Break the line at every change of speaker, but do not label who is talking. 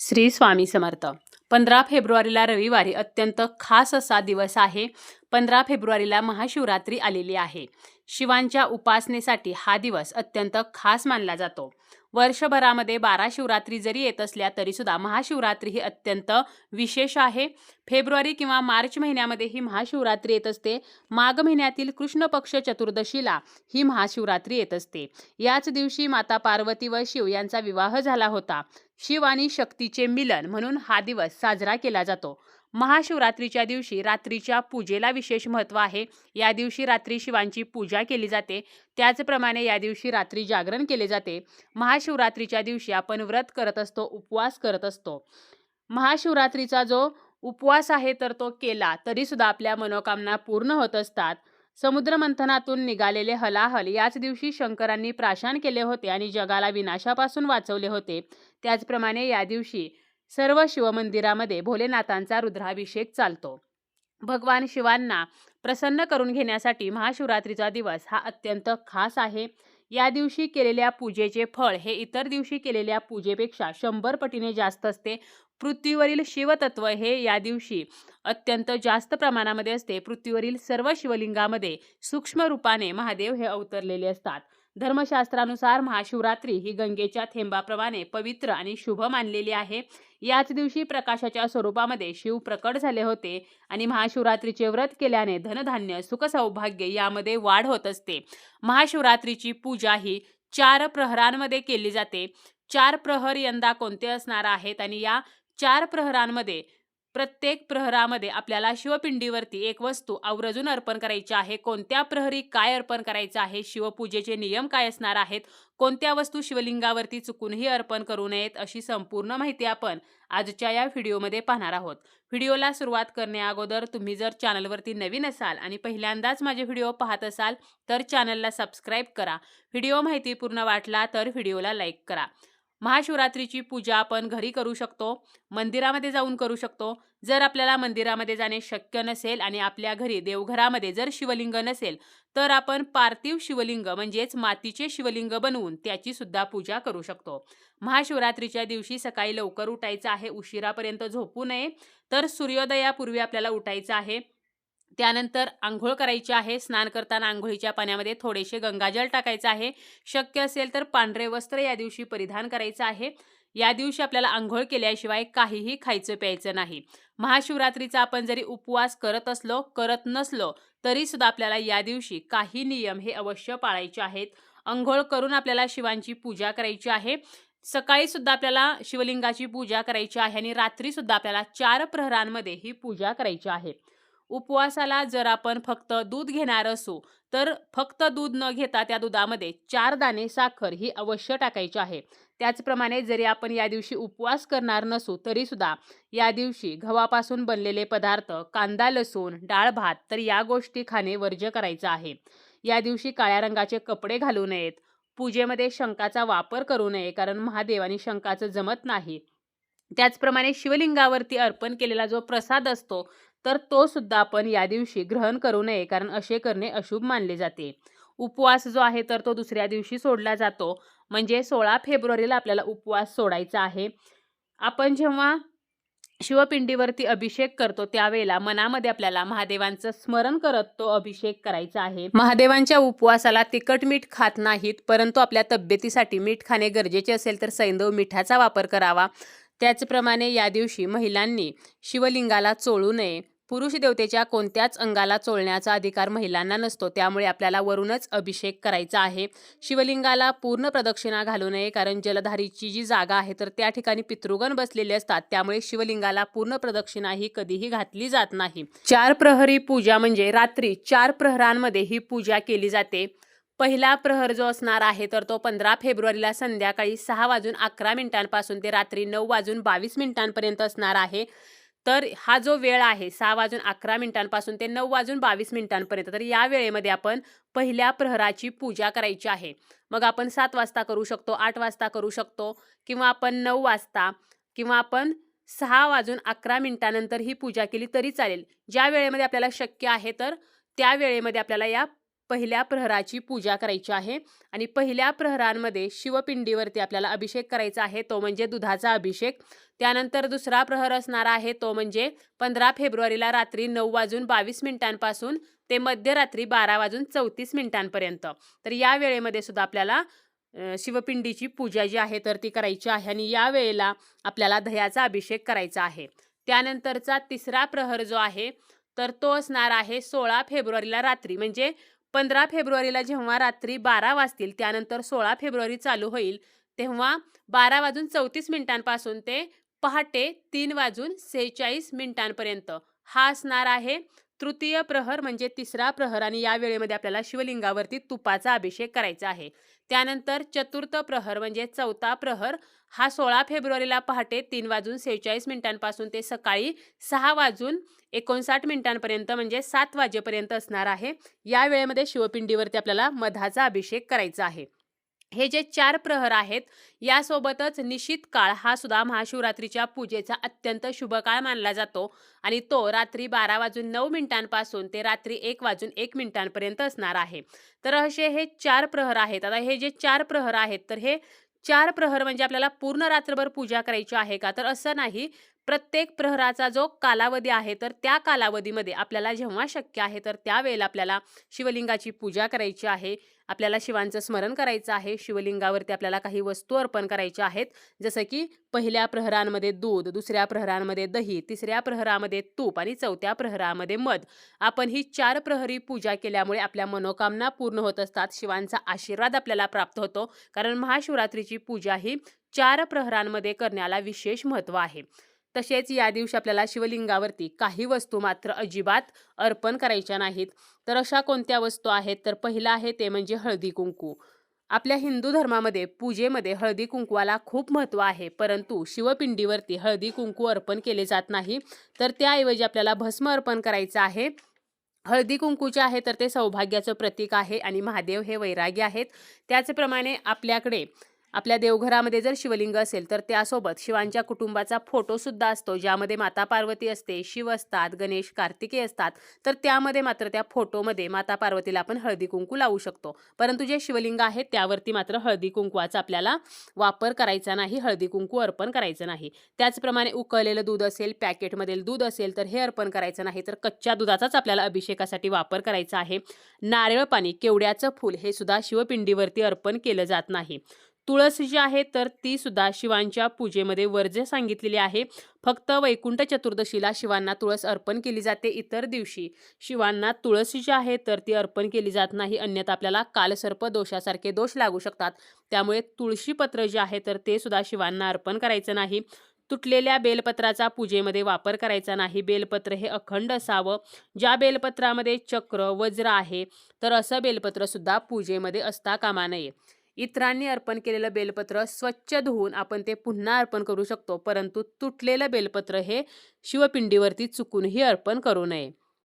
श्री स्वामी समर्थ. 15 फेब्रुवारीला रविवारी अत्यंत खास असा दिवस आहे. 15 फेब्रुवारीला महाशिवरात्री आलेली आहे. शिवांच्या उपासनेसाठी हा दिवस अत्यंत खास मानला जातो. वर्षभरामध्ये 12 शिवरात्री जरी येत असल्या तरी सुद्धा महाशिवरात्री ही अत्यंत विशेष आहे. फेब्रुवारी किंवा मार्च महिन्यामध्ये ही महाशिवरात्री येत असते. माघ महिन्यातील कृष्ण पक्ष चतुर्दशीला ही महाशिवरात्री येत असते. याच दिवशी माता पार्वती व शिव यांचा विवाह झाला होता. शिव आणि शक्तीचे मिलन म्हणून हा दिवस साजरा केला जातो. महाशिवरात्रीच्या दिवशी रात्रीच्या पूजेला विशेष महत्त्व आहे. या दिवशी रात्री शिवांची पूजा केली जाते. त्याचप्रमाणे या दिवशी रात्री जागरण केले जाते. महाशिवरात्रीच्या दिवशी आपण व्रत करत असतो, उपवास करत असतो. महाशिवरात्रीचा जो उपवास आहे तर तो केला तरी सुद्धा आपल्या मनोकामना पूर्ण होत असतात. समुद्र मंथनातून निघालेले हलाहल याच दिवशी शंकरांनी प्राशन केले होते आणि जगाला विनाशापासून वाचवले होते. त्याचप्रमाणे या दिवशी सर्व शिवमंदिरामध्ये भोलेनाथांचा रुद्राभिषेक चालतो. भगवान शिवांना प्रसन्न करून घेण्यासाठी महाशिवरात्रीचा दिवस हा अत्यंत खास आहे. या दिवशी केलेल्या पूजेचे फळ हे इतर दिवशी केलेल्या पूजेपेक्षा 100 पटीने जास्त असते. पृथ्वीवरील शिवतत्व हे या दिवशी अत्यंत जास्त प्रमाणामध्ये असते. पृथ्वीवरील सर्व शिवलिंगामध्ये सूक्ष्म रूपाने महादेव हे अवतरलेले असतात. धर्मशास्त्रानुसार महाशिवरात्री ही गंगेच्या थेंबाप्रमाणे पवित्र आणि शुभ मानलेली आहे. याच दिवशी प्रकाशाच्या स्वरूपामध्ये शिव प्रकट झाले होते आणि महाशिवरात्रीचे व्रत केल्याने धनधान्य सुख सौभाग्य यामध्ये वाढ होत असते. महाशिवरात्रीची पूजा ही 4 प्रहरांमध्ये केली जाते. 4 प्रहर यंदा कोणते असणार आहेत आणि या 4 प्रहरांमध्ये प्रत्येक प्रहरामध्ये आपल्याला शिवपिंडीवरती एक वस्तू आवर्जून अर्पण करायची आहे. कोणत्या प्रहरी काय अर्पण करायचं आहे, शिवपूजेचे नियम काय असणार आहेत, कोणत्या वस्तू शिवलिंगावरती चुकूनही अर्पण करू नयेत, अशी संपूर्ण माहिती आपण आजच्या या व्हिडिओमध्ये पाहणार आहोत. व्हिडिओला सुरुवात करण्याअगोदर तुम्ही जर चॅनलवरती नवीन असाल आणि पहिल्यांदाच माझे व्हिडिओ पाहत असाल तर चॅनलला सबस्क्राईब करा. व्हिडिओ माहितीपूर्ण वाटला तर व्हिडिओला लाईक करा. महाशिवरात्रीची पूजा आपण घरी करू शकतो, मंदिरामध्ये जाऊन करू शकतो. जर आपल्याला मंदिरामध्ये जाणे शक्य नसेल आणि आपल्या घरी देवघरामध्ये जर शिवलिंग नसेल तर आपण पार्थिव शिवलिंग म्हणजेच मातीचे शिवलिंग बनवून त्याची सुद्धा पूजा करू शकतो. महाशिवरात्रीच्या दिवशी सकाळी लवकर उठायचं आहे, उशिरापर्यंत झोपू नये. तर सूर्योदयापूर्वी आपल्याला उठायचं आहे. त्यानंतर आंघोळ करायची आहे. स्नान करताना आंघोळीच्या पाण्यामध्ये थोडेसे गंगाजल टाकायचं आहे. शक्य असेल तर पांढरे वस्त्र या दिवशी परिधान करायचं आहे. या दिवशी आपल्याला आंघोळ केल्याशिवाय काहीही खायचं प्यायचं नाही. महाशिवरात्रीचा आपण जरी उपवास करत असलो करत नसलो तरी सुद्धा आपल्याला या दिवशी काही नियम हे अवश्य पाळायचे आहेत. आंघोळ करून आपल्याला शिवांची पूजा करायची आहे. सकाळी सुद्धा आपल्याला शिवलिंगाची पूजा करायची आहे आणि रात्री सुद्धा आपल्याला 4 प्रहरांमध्ये ही पूजा करायची आहे. उपवासाला जर आपण फक्त दूध घेणार असू तर फक्त दूध न घेता त्या दुधामध्ये 4 दाणे साखर ही अवश्य टाकायची आहे. त्याचप्रमाणे जरी आपण या दिवशी उपवास करणार नसू तरी सुद्धा या दिवशी गव्हापासून बनलेले पदार्थ, कांदा लसूण, डाळ भात तर या गोष्टी खाणे वर्ज्य करायचं आहे. या दिवशी काळ्या रंगाचे कपडे घालू नयेत. पूजेमध्ये शंखाचा वापर करू नये, कारण महादेवानी शंखाचं जमत नाही. त्याचप्रमाणे शिवलिंगावरती अर्पण केलेला जो प्रसाद असतो तर तो सुद्धा आपण या दिवशी ग्रहण करू नये, कारण असे करणे अशुभ मानले जाते. उपवास जो आहे तर तो दुसऱ्या दिवशी सोडला जातो. म्हणजे 16 फेब्रुवारीला आपल्याला उपवास सोडायचा आहे. आपण जेव्हा शिवपिंडीवरती अभिषेक करतो त्यावेळेला मनामध्ये आपल्याला महादेवांचं स्मरण करत तो अभिषेक करायचा आहे. महादेवांच्या उपवासाला तिखट मीठ खात नाहीत, परंतु आपल्या तब्येतीसाठी मीठ खाणे गरजेचे असेल तर सैंधव मिठाचा वापर करावा. त्याचप्रमाणे या दिवशी महिलांनी शिवलिंगाला चोळू नये. पुरुष देवतेच्या कोणत्याच अंगाला चोळण्याचा अधिकार महिलांना नसतो, त्यामुळे आपल्याला वरूनच अभिषेक करायचा आहे. शिवलिंगाला पूर्ण प्रदक्षिणा घालू नये, कारण जलधारीची जी जागा आहे तर त्या ठिकाणी पितृगण बसलेले असतात, त्यामुळे शिवलिंगाला पूर्ण प्रदक्षिणा ही कधीही घातली जात नाही. 4 प्रहरी पूजा म्हणजे रात्री 4 प्रहरांमध्ये ही पूजा केली जाते. पहिला प्रहर जो असणार आहे तर तो 15 फेब्रुवारीला संध्याकाळी 6:11 ते रात्री 9:22 असणार आहे. तर हा जो वेळ आहे 6:11 ते 9:22 तर या वेळेमध्ये आपण पहिल्या प्रहराची पूजा करायची आहे. मग आपण 7 वाजता करू शकतो, 8 वाजता करू शकतो, किंवा आपण 9 वाजता किंवा आपण 6:11 नंतर ही पूजा केली तरी चालेल. ज्या वेळेमध्ये आपल्याला शक्य आहे तर त्या वेळेमध्ये आपल्याला या पहिल्या प्रहराची पूजा करायची आहे आणि पहिल्या प्रहरांमध्ये शिवपिंडीवरती आपल्याला अभिषेक करायचा आहे, तो म्हणजे दुधाचा अभिषेक. त्यानंतर दुसरा प्रहर असणार आहे तो म्हणजे 15 फेब्रुवारीला रात्री 9:22 ते मध्यरात्री 12:34 तर या वेळेमध्ये सुद्धा आपल्याला शिवपिंडीची पूजा जी आहे तर ती करायची आहे आणि या वेळेला आपल्याला दह्याचा अभिषेक करायचा आहे. त्यानंतरचा तिसरा प्रहर जो आहे तर तो असणार आहे 16 फेब्रुवारीला रात्री, म्हणजे 15 फेब्रुवारीला जेव्हा रात्री 12 वाजतील त्यानंतर 16 फेब्रुवारी चालू होईल तेव्हा 12:34 ते पहाटे 3:46 हा असणार आहे तृतीय प्रहर म्हणजे तिसरा प्रहर आणि या वेळेमध्ये आपल्याला शिवलिंगावरती तुपाचा अभिषेक करायचा आहे. त्यानंतर चतुर्थ प्रहर म्हणजे चौथा प्रहर हा 16 फेब्रुवारीला पहाटे 3:46 ते सकाळी 6:59 म्हणजे 7 वाजेपर्यंत असणार आहे. या वेळेमध्ये शिवपिंडीवरती आपल्याला मधाचा अभिषेक करायचा आहे. हे जे 4 प्रहर आहेत यासोबतच निशित काळ हा सुद्धा महाशिवरात्रीच्या पूजेचा अत्यंत शुभ काळ मानला जातो आणि तो रात्री 12:09 ते रात्री 1:01 असणार आहे. तर असे हे 4 प्रहर आहेत. आता हे जे 4 प्रहर आहेत तर हे 4 प्रहर म्हणजे आपल्याला पूर्ण रात्रभर पूजा करायची आहे का? तर असं नाही. प्रत्येक प्रहराचा जो कालावधी आहे तर त्या कालावधीमध्ये आपल्याला जेव्हा शक्य आहे तर त्यावेळेला आपल्याला शिवलिंगाची पूजा करायची आहे. आपल्याला शिवांचं स्मरण करायचं आहे. शिवलिंगावरती आपल्याला काही वस्तू अर्पण करायच्या आहेत, जसं की पहिल्या प्रहरांमध्ये दूध, दुसऱ्या प्रहरांमध्ये दही, तिसऱ्या प्रहरामध्ये तूप आणि चौथ्या प्रहरामध्ये मध. आपण ही 4 प्रहरी पूजा केल्यामुळे आपल्या मनोकामना पूर्ण होत असतात. शिवांचा आशीर्वाद आपल्याला प्राप्त होतो, कारण महाशिवरात्रीची पूजा ही 4 प्रहरांमध्ये करण्याला विशेष महत्त्व आहे. तसेच या दिवशी आपल्याला शिवलिंगावरती काही वस्तू मात्र अजिबात अर्पण करायच्या नाहीत. तर अशा कोणत्या वस्तू आहेत? तर पहिला आहे ते म्हणजे हळदी कुंकू. आपल्या हिंदू धर्मामध्ये पूजेमध्ये हळदी कुंकवाला खूप महत्त्व आहे, परंतु शिवपिंडीवरती हळदी कुंकू अर्पण केले जात नाही. तर त्याऐवजी आपल्याला भस्म अर्पण करायचं आहे. हळदी कुंकू जे आहे तर ते सौभाग्याचं प्रतीक आहे आणि महादेव हे वैरागी आहेत. त्याचप्रमाणे आपल्याकडे आपल्या देवघरामध्ये जर शिवलिंग असेल तर त्यासोबत शिवांच्या कुटुंबाचा फोटोसुद्धा असतो, ज्यामध्ये माता पार्वती असते, शिव असतात, गणेश, कार्तिकेय असतात. तर त्यामध्ये मात्र त्या फोटोमध्ये माता पार्वतीला आपण हळदी कुंकू लावू शकतो, परंतु जे शिवलिंग आहे त्यावरती मात्र हळदी कुंकवाचा आपल्याला वापर करायचा नाही, हळदी कुंकू अर्पण करायचं नाही. त्याचप्रमाणे उकळलेलं दूध असेल, पॅकेटमधील दूध असेल तर हे अर्पण करायचं नाही, तर कच्च्या दुधाचाच आपल्याला अभिषेकासाठी वापर करायचा आहे. नारळ पाणी, केवड्याचं फूल हे सुद्धा शिवपिंडीवरती अर्पण केलं जात नाही. तुळस जी आहे तर ती सुद्धा शिवांच्या पूजेमध्ये वर्ज्य सांगितलेली आहे. फक्त वैकुंठ चतुर्दशीला शिवांना तुळस अर्पण केली जाते. इतर दिवशी शिवांना तुळस जी आहे तर ती अर्पण केली जात नाही, अन्यथा आपल्याला कालसर्प दोषासारखे दोष लागू शकतात. त्यामुळे तुळशीपत्र जे आहे तर ते सुद्धा शिवांना अर्पण करायचं नाही. तुटलेल्या बेलपत्राचा पूजेमध्ये वापर करायचा नाही. बेलपत्र हे अखंड असावं. ज्या बेलपत्रामध्ये चक्र, वज्र आहे तर असं बेलपत्र सुद्धा पूजेमध्ये असता कामा नये. इतरांनी अर्पण केलेलं बेलपत्र स्वच्छ धुवून आपण ते पुन्हा अर्पण करू शकतो, परंतु तुटलेलं बेलपत्र हे शिवपिंडीवरती चुकूनही अर्पण करू नये.